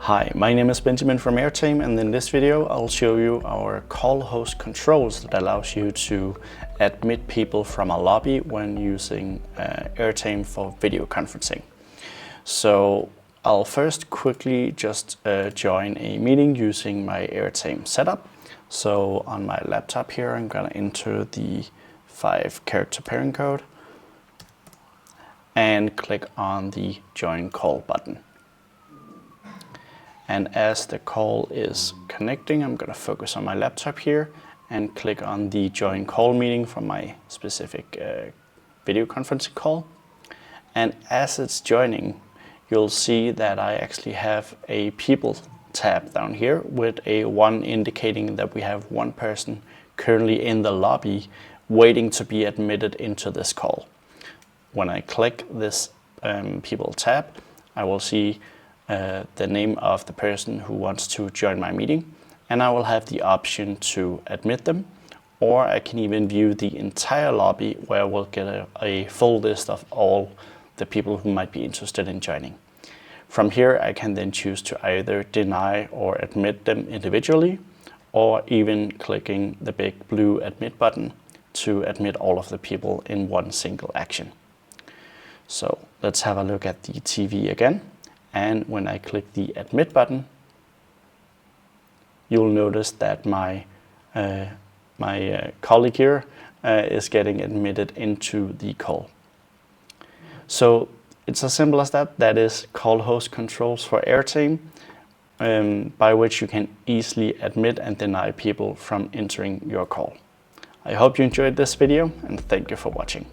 Hi, my name is Benjamin from Airtame, and in this video I'll show you our call host controls that allows you to admit people from a lobby when using Airtame for video conferencing. So I'll first quickly just join a meeting using my Airtame setup. So on my laptop here I'm gonna enter the 5-character pairing code and click on the join call button. And as the call is connecting, I'm going to focus on my laptop here and click on the join call meeting from my specific video conferencing call. And as it's joining, you'll see that I actually have a people tab down here with a 1 indicating that we have one person currently in the lobby waiting to be admitted into this call. When I click this people tab, I will see the name of the person who wants to join my meeting, and I will have the option to admit them, or I can even view the entire lobby where we'll get a full list of all the people who might be interested in joining. From here I can then choose to either deny or admit them individually, or even clicking the big blue admit button to admit all of the people in one single action. So let's have a look at the TV again. And when I click the admit button, you'll notice that my colleague here is getting admitted into the call. So it's as simple as that. That is call host controls for Airtame, by which you can easily admit and deny people from entering your call. I hope you enjoyed this video, and thank you for watching.